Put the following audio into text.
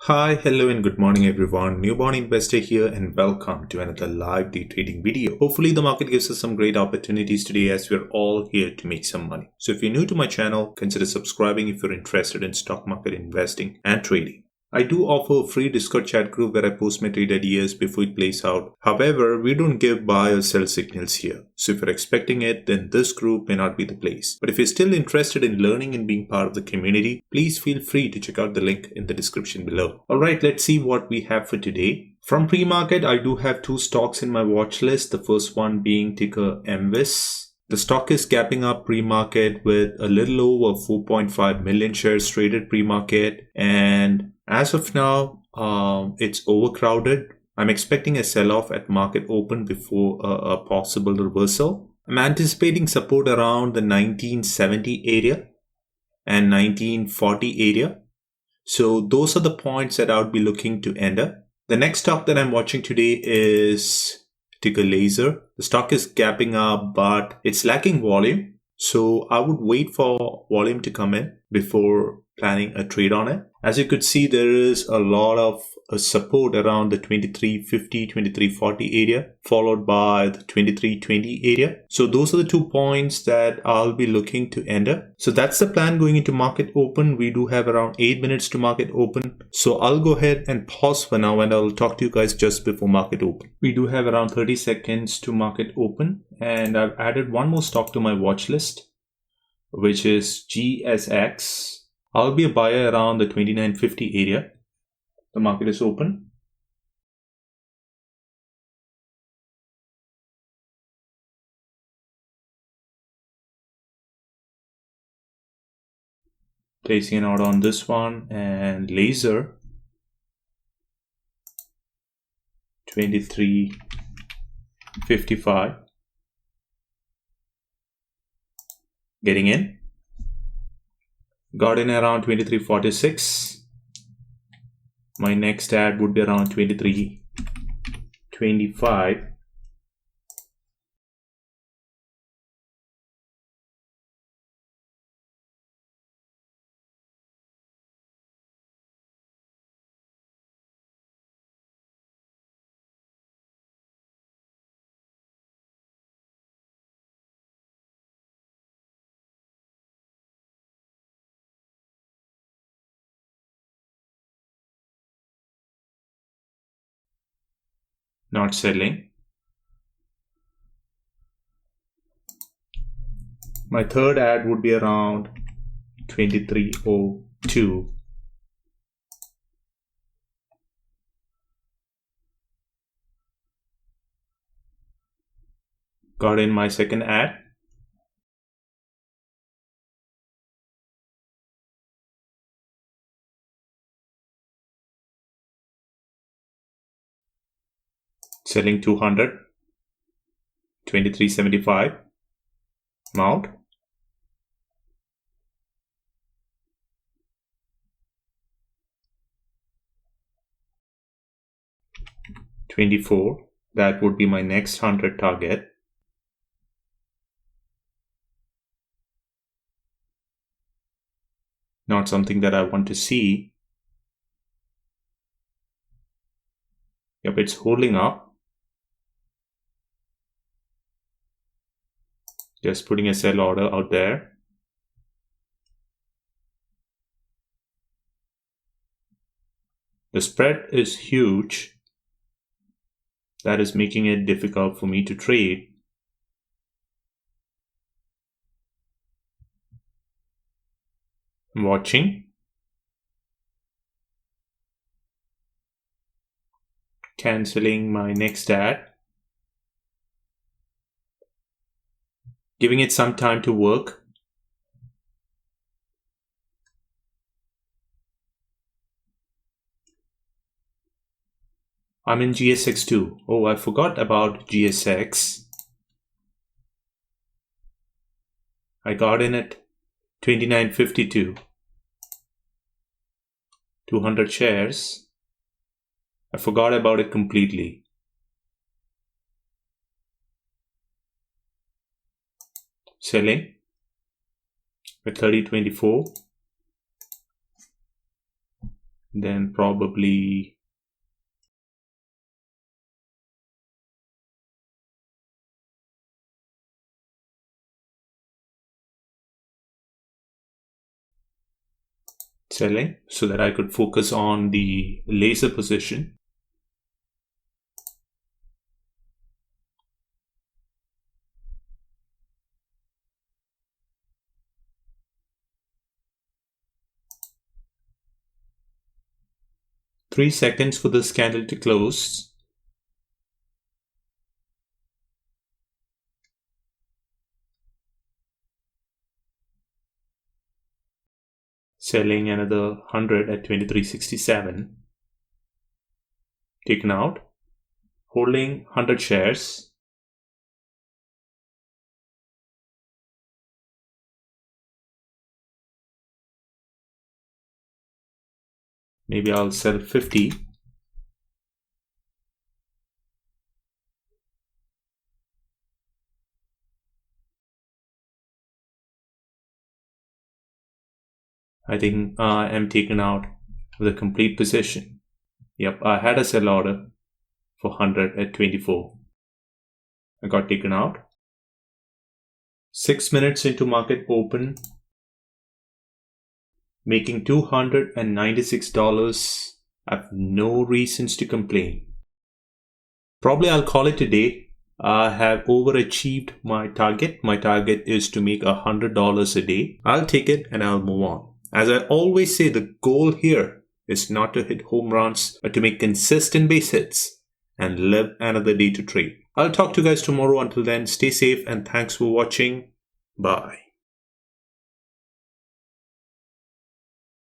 Hi, hello and good morning everyone. Newborn investor here and welcome to another live day trading video. Hopefully the market gives us some great opportunities today as we're all here to make some money. So if you're new to my channel, consider subscribing if you're interested in stock market investing and trading. I do offer a free Discord chat group where I post my trade ideas before it plays out. However, we don't give buy or sell signals here. So if you're expecting it, then this group may not be the place. But if you're still interested in learning and being part of the community, please feel free to check out the link in the description below. Alright, let's see what we have for today. From pre-market, I do have two stocks in my watch list. The first one being ticker MWIS. The stock is gapping up pre-market with a little over 4.5 million shares traded pre-market, and as of now, it's overcrowded. I'm expecting a sell-off at market open before a possible reversal. I'm anticipating support around the 1970 area and 1940 area. So those are the points that I would be looking to enter. The next stock that I'm watching today is ticker LAZR. The stock is gapping up, but it's lacking volume. So I would wait for volume to come in before planning a trade on it. As you could see, there is a lot of support around the 2350, 2340 area, followed by the 2320 area. So those are the 2 points that I'll be looking to enter. So that's the plan going into market open. We do have around 8 minutes to market open. So I'll go ahead and pause for now and I'll talk to you guys just before market open. We do have around 30 seconds to market open, and I've added one more stock to my watch list, which is GSX. I'll be a buyer around the 2950 area. The market is open. Placing an order on this one, and LAZR 2355. Getting in. Got in around 2346. My next ad would be around 2325. Not selling. My third ad would be around 2302. Got in my second ad. Selling 200. 2375. Mount. $24. That would be my next 100 target. Not something that I want to see. Yep, it's holding up. Just putting a sell order out there. The spread is huge. That is making it difficult for me to trade. I'm watching. Canceling my next ad. Giving it some time to work. I'm in GSX too. Oh, I forgot about GSX. I got in at 2952. 200 shares. I forgot about it completely. Selling at 30.24. then probably selling so that I could focus on the laser position. Three seconds for this candle to close. Selling another 100 at 23.67. Taken out. Holding 100 shares. Maybe I'll sell 50. I think I am taken out with a complete position. Yep, I had a sell order for 100 at 24. I got taken out. 6 minutes into market open, making $296. I have no reasons to complain. Probably I'll call it a day. I have overachieved my target. My target is to make $100 a day. I'll take it and I'll move on. As I always say, the goal here is not to hit home runs, but to make consistent base hits and live another day to trade. I'll talk to you guys tomorrow. Until then, stay safe and thanks for watching. Bye.